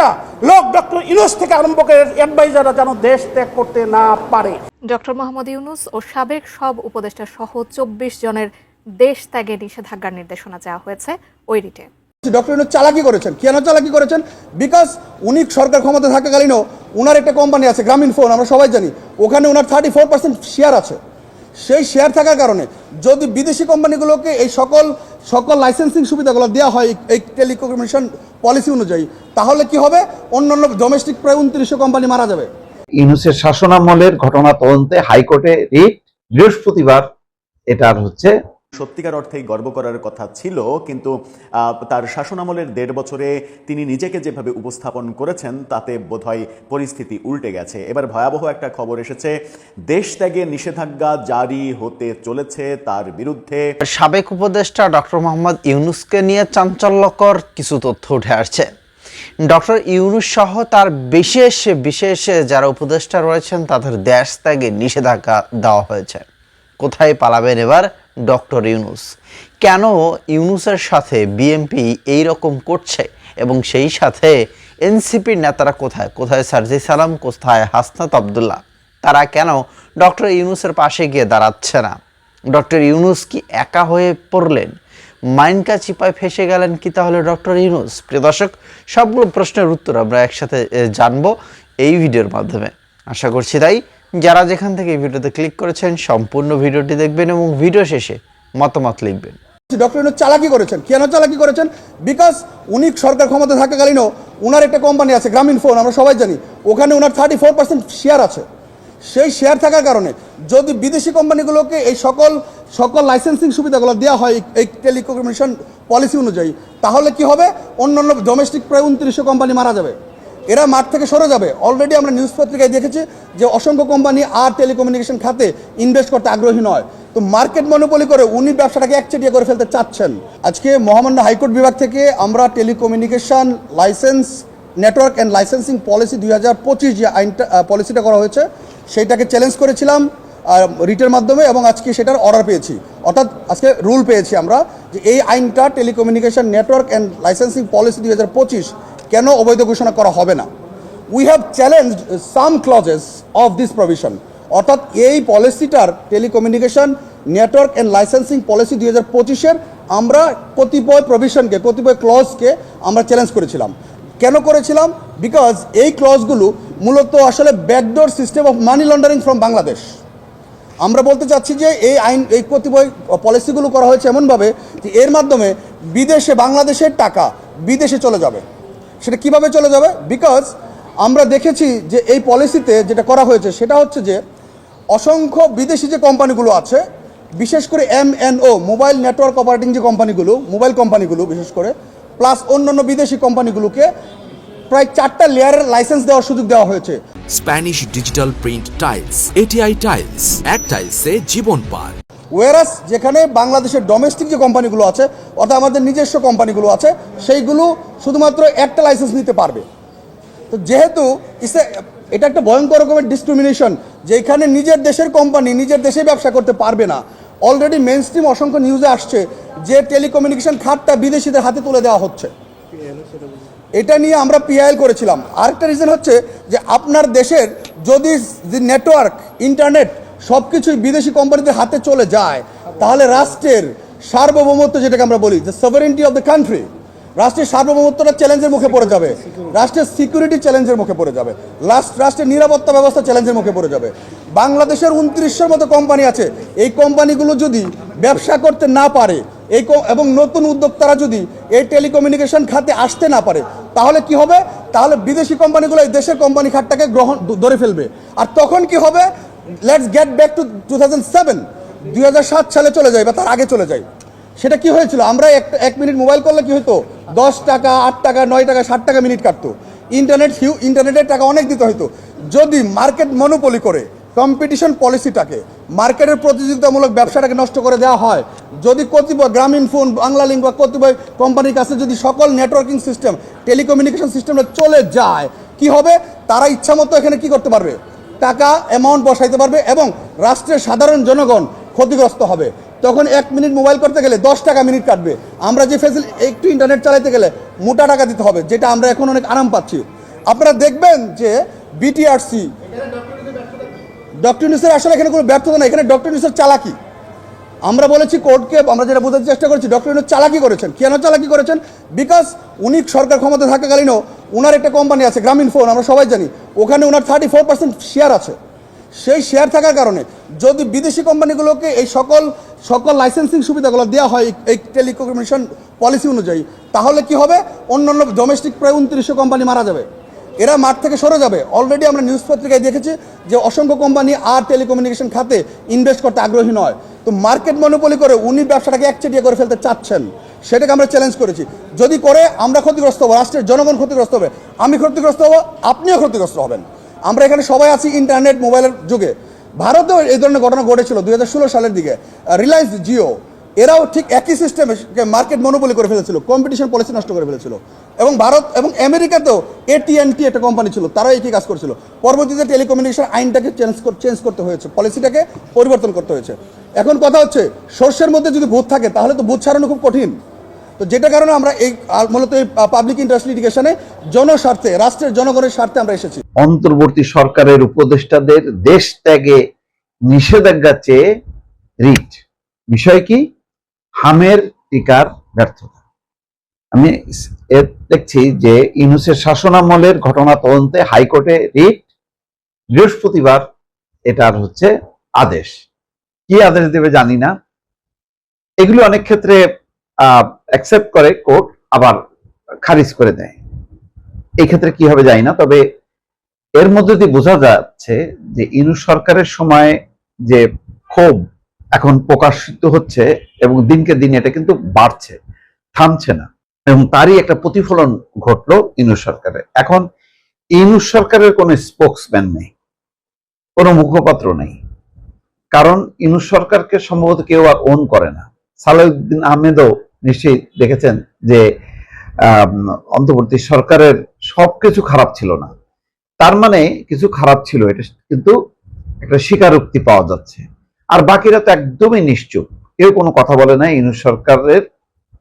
প্রত্যেকটা লোক ডক্টর ইউনূস থেকে আরম্ভ করে অ্যাডভাইজাররা যেন দেশ ত্যাগ করতে না পারে। ডক্টর মোহাম্মদ ইউনূস ও সাবেক সব উপদেষ্টা সহ ২৪ জনের দেশ ত্যাগে নিষেধাজ্ঞার নির্দেশনা দেওয়া হয়েছে ওই রিটে। ডক্টর ইউনূস চালাকি করেছেন। কেন চালাকি করেছেন? বিকজ উনি সরকার ক্ষমতা থাকাকালীনও ওনার একটা কোম্পানি আছে গ্রামীণফোন, আমরা সবাই জানি, ওখানে ওনার 34% শেয়ার আছে। সেই শেয়ার থাকার কারণে যদি বিদেশি কোম্পানিগুলোকে এই সকল লাইসেন্সিং সুবিধাগুলো দেওয়া হয় এই টেলিকমিউনিকেশন পলিসি অনুযায়ী, তাহলে কি হবে? অন্যান্য ডোমেস্টিক প্রায় ২৯০০ কোম্পানি মারা যাবে। ইউনূসের শাসনামলের ঘটনা তদন্তে হাইকোর্টে রিট বৃহস্পতিবার। এটার হচ্ছে সত্যিকার অর্থেই গর্ব করার কথা ছিল, কিন্তু তার শাসনামলের ১.৫ বছরে তিনি নিজেকে যেভাবে উপস্থাপন করেছেন তাতে বোধহয় পরিস্থিতি উল্টে গেছে। এবার ভয়াবহ একটা খবর এসেছে, দেশ ত্যাগে নিষেধাজ্ঞা জারি হতে চলেছে তার বিরুদ্ধে। সাবেক উপদেষ্টা ডক্টর মোহাম্মদ ইউনূসকে নিয়ে চাঞ্চল্যকর কিছু তথ্য উঠে আসছে। ডক্টর ইউনূস সহ তার বিশেষ যারা উপদেষ্টা রয়েছেন তাদের দেশ ত্যাগে নিষেধাজ্ঞা দেওয়া হয়েছে। কোথায় পালাবেন এবার ডক্টর ইউনূস? কেন ইউনূসের সাথে বিএনপি এই রকম করছে এবং সেই সাথে এনসিপির নেতারা কোথায় সারজি সালাম, কোথায় হাসনাত আবদুল্লাহ, তারা কেন ডক্টর ইউনূসের পাশে গিয়ে দাঁড়াচ্ছে না? ডক্টর ইউনূস কি একা হয়ে পড়লেন? মাইনকা চিপায় ফেসে গেলেন কি তাহলে ডক্টর ইউনূস? প্রিয় দর্শক, সবগুলো প্রশ্নের উত্তর আমরা একসাথে জানবো এই ভিডিওর মাধ্যমে, আশা করছি। তাই যারা যেখান থেকে এই ভিডিওতে ক্লিক করেছেন সম্পূর্ণ ভিডিওটি দেখবেন এবং ভিডিও শেষে মতামত লিখবেন। ডক্টর ইউনূস চালাকি করেছেন। কেন চালাকি করেছেন? বিকজ উনি সরকার ক্ষমতা থাকাকালীনও ওনার একটা কোম্পানি আছে গ্রামীণফোন, আমরা সবাই জানি, ওখানে ওনার 34% শেয়ার আছে। সেই শেয়ার থাকার কারণে যদি বিদেশি কোম্পানিগুলোকে এই সকল লাইসেন্সিং সুবিধাগুলো দেওয়া হয় এই টেলিকমিউনিকেশন পলিসি অনুযায়ী, তাহলে কি হবে? অন্যান্য ডোমেস্টিক প্রায় ২৯০০ কোম্পানি মারা যাবে, এরা মাঠ থেকে সরে যাবে। অলরেডি আমরা নিউজ পত্রিকায় দেখেছি যে অসংখ্য কোম্পানি আর টেলিকমিউনিকেশন খাতে ইনভেস্ট করতে আগ্রহী নয়। তো মার্কেট মনোপলি করে উনি ব্যবসাটাকে একচেটিয়া করে ফেলতে চাচ্ছেন। আজকে মহামান্য হাইকোর্ট বিভাগ থেকে আমরা telecommunication licence network and licensing policy ২০২৫ যে আইনটা পলিসিটা করা হয়েছে সেইটাকে চ্যালেঞ্জ করেছিলাম রিটের মাধ্যমে, এবং আজকে সেটার অর্ডার পেয়েছি, অর্থাৎ আজকে রুল পেয়েছি আমরা যে এই আইনটা telecommunication network and licensing policy ২০২৫ কেন অবৈধ ঘোষণা করা হবে না। We have challenged some clauses of this provision, অর্থাৎ এই পলিসিটার telecommunication network and licensing policy ২০২৫-এর আমরা কতিপয় প্রভিশনকে, কতিপয় ক্লজকে আমরা চ্যালেঞ্জ করেছিলাম। কেন করেছিলাম? বিকজ এই ক্লজগুলো মূলত আসলে backdoor system of money laundering from Bangladesh. আমরা বলতে চাচ্ছি যে এই কতিপয় পলিসিগুলো করা হয়েছে এমনভাবে যে এর মাধ্যমে বিদেশে বাংলাদেশের টাকা বিদেশে চলে যাবে। সেটা কিভাবে চলে যাবে? বিকজ আমরা দেখেছি যে এই পলিসিতে যেটা করা হয়েছে সেটা হচ্ছে যে অসংখ্য বিদেশি যে কোম্পানিগুলো আছে, বিশেষ করে MNO মোবাইল নেটওয়ার্ক অপারেটিং যে কোম্পানিগুলো, মোবাইল কোম্পানিগুলো বিশেষ করে, প্লাস অন্যান্য বিদেশি কোম্পানিগুলোকে প্রায় 4টা লেয়ারের লাইসেন্স দেওয়ার সুযোগ দেওয়া হয়েছে। Spanish digital print tiles, ATI tiles, এক টাইলসে জীবন পার। ওয়েরাস যেখানে বাংলাদেশের ডোমেস্টিক যে কোম্পানিগুলো আছে, অর্থাৎ আমাদের নিজস্ব কোম্পানিগুলো আছে, সেইগুলো শুধুমাত্র একটা লাইসেন্স নিতে পারবে। তো যেহেতু এটা একটা ভয়ঙ্কর রকমের ডিসক্রিমিনেশন, যেখানে নিজের দেশের কোম্পানি নিজের দেশে ব্যবসা করতে পারবে না। অলরেডি মেইন স্ট্রিম অসংখ্য নিউজে আসছে যে টেলিকমিউনিকেশন খাতটা বিদেশিদের হাতে তুলে দেওয়া হচ্ছে। এটা নিয়ে আমরা PIL করেছিলাম। আরেকটা রিজন হচ্ছে যে আপনার দেশের যদি নেটওয়ার্ক, ইন্টারনেট সব কিছুই বিদেশি কোম্পানিদের হাতে চলে যায়, তাহলে রাষ্ট্রের সার্বভৌমত্ব, যেটাকে আমরা বলি যে সভারেন্টি অফ দ্য কান্ট্রি, রাষ্ট্রের সার্বভৌমত্বটা চ্যালেঞ্জের মুখে পড়ে যাবে, রাষ্ট্রের সিকিউরিটি চ্যালেঞ্জের মুখে পড়ে যাবে, রাষ্ট্রের নিরাপত্তা ব্যবস্থা চ্যালেঞ্জের মুখে পড়ে যাবে। বাংলাদেশের ২৯০০-র মতো কোম্পানি আছে, এই কোম্পানিগুলো যদি ব্যবসা করতে না পারে এবং নতুন উদ্যোক্তারা যদি এই টেলিকমিউনিকেশন খাতে আসতে না পারে, তাহলে কি হবে? তাহলে বিদেশি কোম্পানিগুলো এই দেশের কোম্পানি খাতটাকে ধরে ফেলবে। আর তখন কি হবে? লেটস গেট ব্যাক টু 2007 সালে চলে যায় বা তার আগে চলে যায়। সেটা কি হয়েছিল? আমরা 1 মিনিট মোবাইল করলে কি হতো? 10 টাকা, 8 টাকা, 9 টাকা, 60 টাকা মিনিট কাটতো। ইন্টারনেটের টাকা অনেক দিতে হতো। যদি মার্কেট মনোপলি করে কম্পিটিশন পলিসিটাকে, মার্কেটের প্রতিযোগিতামূলক ব্যবসাটাকে নষ্ট করে দেওয়া হয়, যদি কতিপয় গ্রামীণফোন, বাংলালিংক বা কতিপয় কোম্পানির কাছে যদি সকল নেটওয়ার্কিং সিস্টেম, টেলিকমিউনিকেশন সিস্টেমটা চলে যায়, কি হবে? তারা ইচ্ছামতো এখানে কি করতে পারবে? টাকা অ্যামাউন্ট বসাইতে পারবে এবং রাষ্ট্রের সাধারণ জনগণ ক্ষতিগ্রস্ত হবে। তখন 1 মিনিট মোবাইল করতে গেলে 10 টাকা মিনিট কাটবে। আমরা যে ফেসিলিটি একটু ইন্টারনেট চালাতে গেলে মোটা টাকা দিতে হবে, যেটা আমরা এখন অনেক আরাম পাচ্ছি। আপনারা দেখবেন যে বিটিআরসি, ডক্টর ইউনূসের আসলে এখানে কোনো ব্যর্থতা না, এখানে ডক্টর ইউনূসের চালাকি। আমরা বলেছি কোর্টকে, আমরা যেটা বোঝার চেষ্টা করছি, ডক্টর ইউনূস চালাকি করেছেন। কেন চালাকি করেছেন? বিকজ উনি সরকার ক্ষমতা থাকাকালীনও ওনার একটা কোম্পানি আছে গ্রামীণ ফোন, আমরা সবাই জানি, ওখানে ওনার 34% শেয়ার আছে। সেই শেয়ার থাকার কারণে যদি বিদেশি কোম্পানিগুলোকে এই সকল লাইসেন্সিং সুবিধাগুলো দেওয়া হয় এই টেলিকমিউনিকেশন পলিসি অনুযায়ী, তাহলে কি হবে? অন্যান্য ডোমেস্টিক প্রায় 2900 কোম্পানি মারা যাবে, এরা মাঠ থেকে সরে যাবে। অলরেডি আমরা নিউজ পত্রিকায় দেখেছি যে অসংখ্য কোম্পানি আর টেলিকমিউনিকেশন খাতে ইনভেস্ট করতে আগ্রহী নয়। তো মার্কেট মনোপলি করে উনি ব্যবসাটাকে একচেটিয়া করে ফেলতে চাচ্ছেন, সেটাকে আমরা চ্যালেঞ্জ করেছি। যদি করে আমরা ক্ষতিগ্রস্ত হবো, রাষ্ট্রের জনগণ ক্ষতিগ্রস্ত হবে, আমি ক্ষতিগ্রস্ত হবো, আপনিও ক্ষতিগ্রস্ত হবেন। আমরা এখানে সবাই আছি ইন্টারনেট মোবাইলের যুগে। ভারতেও এই ধরনের ঘটনা ঘটেছিল 2016 সালের দিকে। রিলায়েন্স জিও এরাও ঠিক একই সিস্টেমে মার্কেট মনোপলি করে ফেলেছিল, কম্পিটিশন পলিসি নষ্ট করে ফেলেছিল। এবং ভারত এবং আমেরিকাতেও AT&T একটা কোম্পানি ছিল, তারাও একই কাজ করছিল। পরবর্তীতে টেলিকমিউনিকেশন আইনটাকে চেঞ্জ করতে হয়েছে, পলিসিটাকে পরিবর্তন করতে হয়েছে। এখন কথা হচ্ছে, সর্ষের মধ্যে যদি ভূত থাকে তাহলে তো ভূত ছাড়ানো খুব কঠিন। তো যেটা কারণে আমরা এই মূলত এই পাবলিক ইন্টারেস্ট লিটিগেশনে জনস্বার্থে, রাষ্ট্রের জনগণের স্বার্থে আমরা এসেছি। অন্তর্বর্তী সরকারের উপদেষ্টাদের দেশ ত্যাগে নিষেধাজ্ঞা চেয়ে রিট। বিষয় কি? হামের টিকার ব্যর্থতা। আমি দেখছি যে ইউনূসের শাসনামলের ঘটনা তদন্তে হাইকোর্টে রিট, বৃহস্পতিবার এটার হচ্ছে আদেশ। কি আদেশ দেবে জানি না। এগুলো অনেক ক্ষেত্রে অ্যাকসেপ্ট করে কোর্ট, আবার খারিজ করে দেয়। এই ক্ষেত্রে কি হবে জানি না। তবে এর মধ্যে দিয়ে বোঝা যাচ্ছে যে ইউনূস সরকারের সময় যে ক্ষোভ এখন প্রকাশিত হচ্ছে এবং দিনকে দিন এটা কিন্তু বাড়ছে, থামছে না। এবং তারই একটা প্রতিফলন ঘটলো ইউনূস সরকারের। এখন ইউনূস সরকারের কোনো স্পোকসম্যান নেই, কোনো মুখপাত্র নেই, কারণ ইউনূস সরকারকে সম্ভবত কেউ আর ওন করে না। সালাউদ্দিন আহমেদও নিশ্চয়ই দেখেছেন যে অন্তর্বর্তী সরকারের সবকিছু খারাপ ছিল না, তার মানে কিছু খারাপ ছিল, এটা কিন্তু একটা স্বীকারোক্তি পাওয়া যাচ্ছে। আর বাকিরা তো একদমই নিশ্চুপ, কেউ কোনো কথা বলে না ইউনূস সরকারের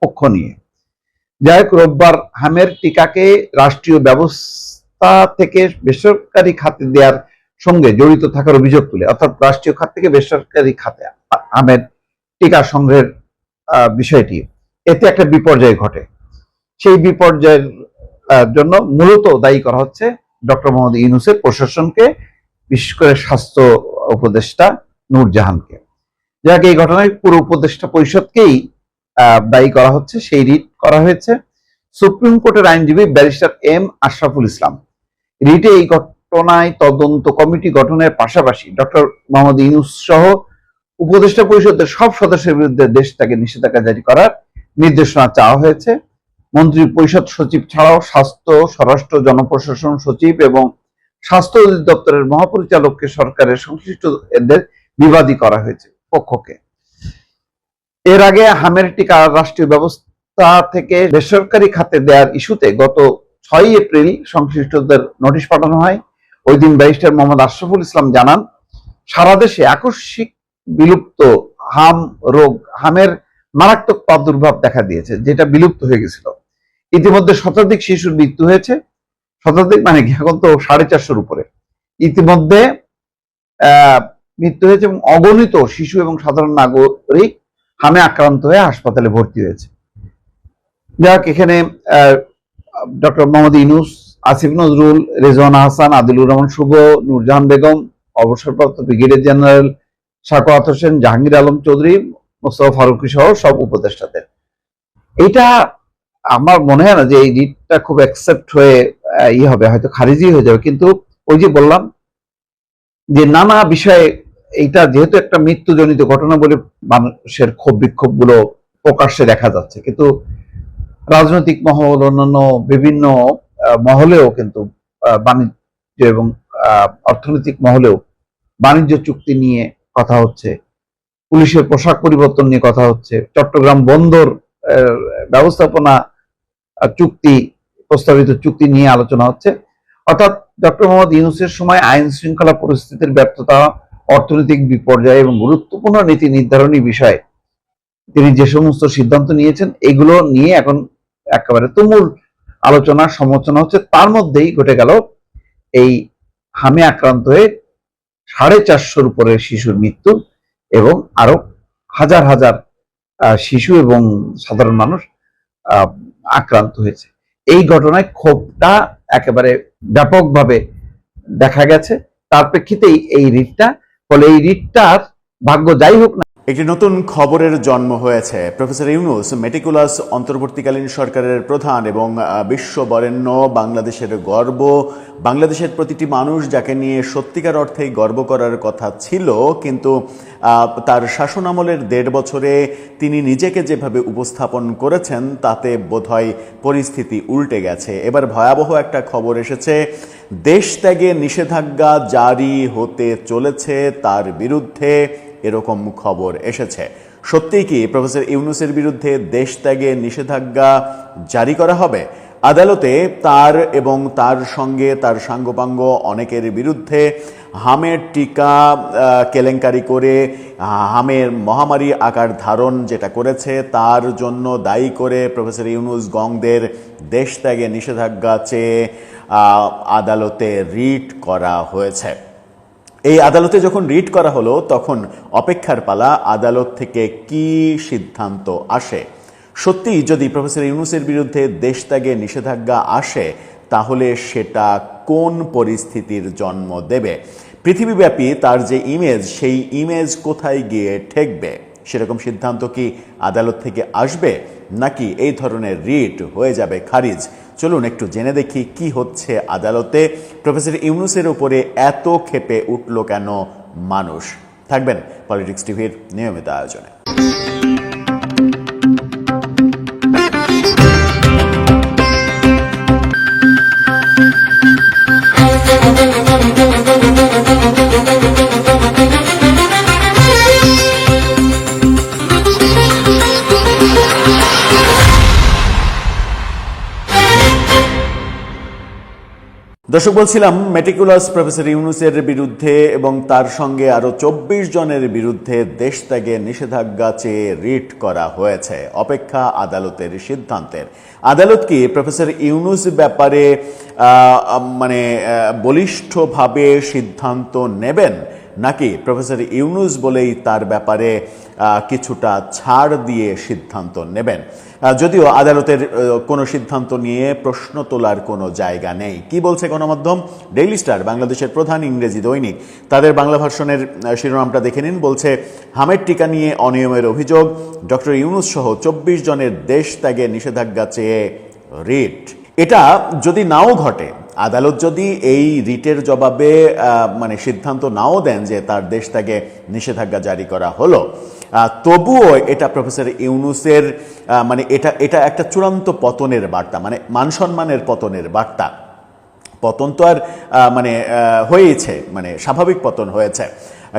পক্ষ নিয়ে। যাই হোক, রোববার হামের টিকাকে রাষ্ট্রীয় ব্যবস্থা থেকে বেসরকারি খাতে দেওয়ার সঙ্গে জড়িত থাকার অভিযোগ তুলে, অর্থাৎ রাষ্ট্রীয় খাত থেকে বেসরকারি খাতে হামের টিকা সংগ্রহের বিষয়টি, এতে একটা বিপর্যয় ঘটে। সেই বিপর্যয়ের জন্য মূলত দায়ী করা হচ্ছে ডক্টর মোহাম্মদ ইউনূসের প্রশাসনকে, বিশেষ করে স্বাস্থ্য উপদেষ্টা নূরজাহানকে। যাক, এই ঘটনায় পুরো উপদেষ্টা পরিষদকেই দায়ী করা হচ্ছে। সেই রিট করা হয়েছে সুপ্রিম কোর্টের আইনজীবী ব্যারিস্টার এম আশরাফুল ইসলাম। রিটে এই ঘটনায় তদন্ত কমিটি গঠনের পাশাপাশি ডক্টর মোহাম্মদ ইউনূস সহ উপদেষ্টা পরিষদের সব সদস্যের বিরুদ্ধে দেশ ত্যাগে নিষেধাজ্ঞা জারি করার নির্দেশনা চাওয়া হয়েছে। মন্ত্রী পরিষদ সচিব ছাড়াও স্বাস্থ্য, স্বরাষ্ট্র, জনপ্রশাসন সচিব এবং স্বাস্থ্য অধিদপ্তরের মহাপরিচালককে সরকারের সংশ্লিষ্টদের বিবাদী করা হয়েছে পক্ষকে। এর আগে হামের টিকা রাষ্ট্রীয় ব্যবস্থা থেকে বেসরকারি খাতে দেওয়ার ইস্যুতে গত 6 এপ্রিল সংশ্লিষ্টদের নোটিশ পাঠানো হয়। ওই দিন ব্যারিস্টার মোহাম্মদ আশরাফুল ইসলাম জানান, সারা দেশে আকস্মিক বিলুপ্ত হামের মারাত্মক প্রাদুর্ভাব দেখা দিয়েছে, যেটা বিলুপ্ত হয়ে গেছিল। ইতিমধ্যে শতাধিক শিশুর মৃত্যু হয়েছে। শতাধিক মানে কি, এখন তো 450-র উপরে ইতিমধ্যে মৃত্যু হয়েছে এবং অগণিত শিশু এবং সাধারণ নাগরিক হামে আক্রান্ত হয়ে হাসপাতালে ভর্তি হয়েছে। যাক, এখানে ডক্টর মোহাম্মদ ইউনূস, আসিফ নজরুল, রেজওয়ানা হাসান, আদিলুর রহমান শুভ, নূরজাহান বেগম, অবসরপ্রাপ্ত ব্রিগেডিয়ার জেনারেল সাখাওয়াত হোসেন, জাহাঙ্গীর আলম চৌধুরী, মোস্তফা ফারুকী সহ সব উপদেষ্টাদের। এটা আমার মনে হয় না যে এই রিটটা খুব অ্যাকসেপ্ট হয়ে হবে, হয়তো খারিজই হয়ে যাবে। কিন্তু ওই যে বললাম যে নানা বিষয়ে এইটা যেহেতু একটা মৃত্যুজনিত ঘটনা বলে মানুষের ক্ষোভ বিক্ষোভ গুলো প্রকাশ্যে দেখা যাচ্ছে, কিন্তু রাজনৈতিক মহল, অন্যান্য বিভিন্ন মহলেও কিন্তু বাণিজ্য এবং অর্থনৈতিক মহলেও বাণিজ্য চুক্তি নিয়ে কথা হচ্ছে, পুলিশের পোশাক পরিবর্তন নিয়ে কথা হচ্ছে, চট্টগ্রাম বন্দর ব্যবস্থাপনা চুক্তি, প্রস্তাবিত চুক্তি নিয়ে আলোচনা হচ্ছে। অর্থাৎ ডক্টর মোহাম্মদ ইউনূসের সময় আইন শৃঙ্খলা পরিস্থিতির ব্যর্থতা, অর্থনৈতিক বিপর্যয় এবং গুরুত্বপূর্ণ নীতি নির্ধারণী বিষয়ে তিনি যে সমস্ত সিদ্ধান্ত নিয়েছেন এগুলো নিয়ে এখন একেবারে তুমুল আলোচনা সমালোচনা হচ্ছে। তার মধ্যেই ঘটে গেল এই হামে আক্রান্ত হয়ে 450 উপরের শিশুর মৃত্যু এবং আরো হাজার হাজার শিশু এবং সাধারণ মানুষ আক্রান্ত হয়েছে। এই ঘটনায় ক্ষোভটা একেবারে ব্যাপকভাবে দেখা গেছে। তার প্রেক্ষিতেই এই রিটটা, ফলে এই রিটটার ভাগ্য যাই হোক না। একটি নতুন খবরের জন্ম হয়েছে। প্রফেসর ইউনূস মেটিকুলাস অন্তর্বর্তীকালীন সরকারের প্রধান এবং বিশ্ববরেণ্য, বাংলাদেশের গর্ব, বাংলাদেশের প্রতিটি মানুষ যাকে নিয়ে সত্যিকার অর্থেই গর্ব করার কথা ছিল, কিন্তু তার শাসনামলের 1.5 বছরে তিনি নিজেকে যেভাবে উপস্থাপন করেছেন তাতে বোধহয় পরিস্থিতি উল্টে গেছে। এবার ভয়াবহ একটা খবর এসেছে, দেশ ত্যাগে নিষেধাজ্ঞা জারি হতে চলেছে তার বিরুদ্ধে, এরকম খবর এসেছে। সত্যিই কি প্রফেসর ইউনূসের বিরুদ্ধে দেশ ত্যাগে নিষেধাজ্ঞা জারি করা হবে? আদালতে তার এবং তার সঙ্গে তার সাঙ্গপাঙ্গ অনেকের বিরুদ্ধে হামের টিকা কেলেঙ্কারি করে হামের মহামারী আকার ধারণ যেটা করেছে তার জন্য দায়ী করে প্রফেসর ইউনূস গংদের দেশ ত্যাগে নিষেধাজ্ঞা চেয়ে আদালতে রিট করা হয়েছে। এই আদালতে যখন রিট করা হলো তখন অপেক্ষার পালা আদালত থেকে কি সিদ্ধান্ত আসে। সত্যি যদি প্রফেসর ইউনূসের বিরুদ্ধে দেশ ত্যাগে নিষেধাজ্ঞা আসে তাহলে সেটা কোন পরিস্থিতির জন্ম দেবে? পৃথিবীব্যাপী তার যে ইমেজ, সেই ইমেজ কোথায় গিয়ে ঠেকবে? সেরকম সিদ্ধান্ত কি আদালত থেকে আসবে, নাকি এই ধরনের রিট হয়ে যাবে খারিজ? চলুন একটু জেনে দেখি কি হচ্ছে আদালতে। প্রফেসর ইউনূসের উপরে এত ক্ষেপে উঠল কেন মানুষ? থাকবেন পলিটিক্স টিভির নিয়মিত আয়োজনে। দর্শক, বলছিলাম মেটিকুলাস প্রফেসর ইউনূসের বিরুদ্ধে এবং তার সঙ্গে আরো 24 জনের বিরুদ্ধে দেশ ত্যাগে নিষেধাজ্ঞা চেয়ে রিট করা হয়েছে। অপেক্ষা আদালতের সিদ্ধান্তের। আদালত কি প্রফেসর ইউনূস ব্যাপারে বলিষ্ঠভাবে সিদ্ধান্ত নেবেন, নাকি প্রফেসর ইউনূস বলেই তার ব্যাপারে কিছুটা ছাড় দিয়ে সিদ্ধান্ত নেবেন? যদিও আদালতের কোনো সিদ্ধান্ত নিয়ে প্রশ্ন তোলার কোনো জায়গা নেই। কি বলছে গণমাধ্যম? ডেইলি স্টার, বাংলাদেশের প্রধান ইংরেজি দৈনিক, তাদের বাংলা ভার্সনের শিরোনামটা দেখে নিন। বলছে, হামের টিকা নিয়ে অনিয়মের অভিযোগ, ডক্টর ইউনূস সহ 24 জনের দেশ ত্যাগে নিষেধাজ্ঞা চেয়ে রিট। এটা যদি নাও ঘটে, আদালত যদি এই রিটের জবাবে সিদ্ধান্ত নাও দেন যে তার দেশ ত্যাগে নিষেধাজ্ঞা জারি করা হলো, তবুও এটা প্রফেসর ইউনূসের এটা একটা চূড়ান্ত পতনের বার্তা, মান-সম্মানের পতনের বার্তা। পতন তো আর হয়েছে, স্বাভাবিক পতন হয়েছে,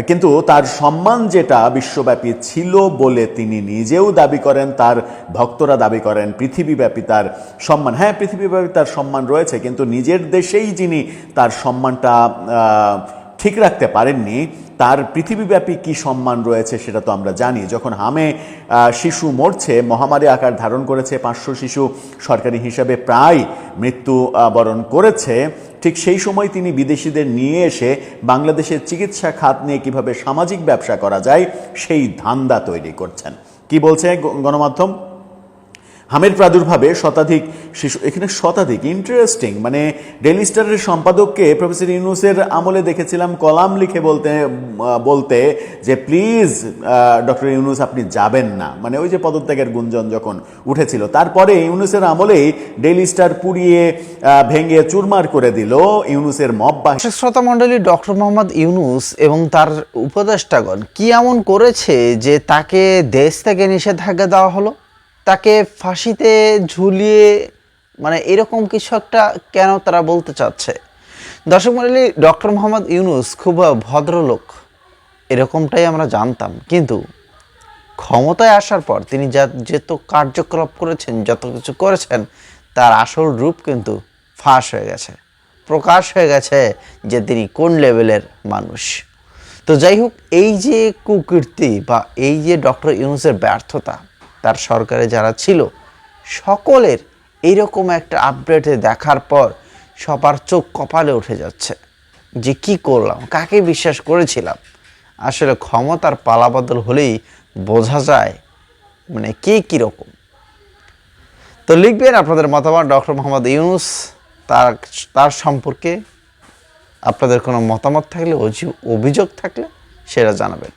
কিন্তু তার সম্মান যেটা বিশ্বব্যাপী ছিল বলে তিনি নিজেও দাবি করেন, তার ভক্তরা দাবি করেন, পৃথিবীব্যাপী তার সম্মান, হ্যাঁ পৃথিবীব্যাপী তার সম্মান রয়েছে, কিন্তু নিজের দেশেই যিনি তার সম্মানটা ঠিক রাখতে পারেননি, তার পৃথিবীব্যাপী কি সম্মান রয়েছে সেটা তো আমরা জানি। যখন হামে শিশু মরছে, মহামারী আকার ধারণ করেছে, 500 শিশু সরকারি হিসাবে প্রায় মৃত্যুবরণ করেছে, ঠিক সেই সময় তিনি বিদেশিদের নিয়ে এসে বাংলাদেশের চিকিৎসা খাত নিয়ে কিভাবে সামাজিক ব্যবসা করা যায় সেই ধান্দা তৈরি করছেন। কি বলছে গণমাধ্যম? হামের প্রাদুর্ভাবে শতাধিক শিশু, এখানে শতাধিক, ইন্টারেস্টিং, ডেইলি স্টারের সম্পাদককে প্রফেসর ইউনূসের আমলে দেখেছিলাম কলাম লিখে বলতে যে প্লিজ ডক্টর ইউনূস আপনি যাবেন না, ওই যে পদত্যাগের গুঞ্জন যখন উঠেছিল, তারপরে ইউনূসের আমলেই ডেইলি স্টার পুড়িয়ে ভেঙে চুরমার করে দিল ইউনূসের মববাহিনী। শ্রোতা মণ্ডলী, ডক্টর মোহাম্মদ ইউনূস এবং তার উপদেষ্টাগণ কি এমন করেছে যে তাকে দেশ থেকে নিষেধাজ্ঞা দেওয়া হলো, তাকে ফাঁসিতে ঝুলিয়ে এরকম কিছু একটা কেন তারা বলতে চাচ্ছে? দর্শক মণ্ডলী, ডক্টর মোহাম্মদ ইউনূস খুব ভদ্রলোক, এরকমটাই আমরা জানতাম, কিন্তু ক্ষমতায় আসার পর তিনি যত কার্যকলাপ করেছেন, যত কিছু করেছেন, তার আসল রূপ কিন্তু ফাঁস হয়ে গেছে, প্রকাশ হয়ে গেছে যে তিনি কোন লেভেলের মানুষ। তো যাই হোক, এই যে কুকীর্তি বা এই যে ডক্টর ইউনূসের ব্যর্থতা, তার সরকারে যারা ছিল সকলের এইরকম একটা আপডেটে দেখার পর সবার চোখ কপালে উঠে যাচ্ছে যে কি করলাম, কাকে বিশ্বাস করেছিলাম। আসলে ক্ষমতার পালাবদল হলেই বোঝা যায় মানে কে কীরকম। তো লিখবেন আপনাদের মতামত ডক্টর মোহাম্মদ ইউনূস তার সম্পর্কে। আপনাদের কোনো মতামত থাকলে, অভিযোগ থাকলে সেটা জানাবেন।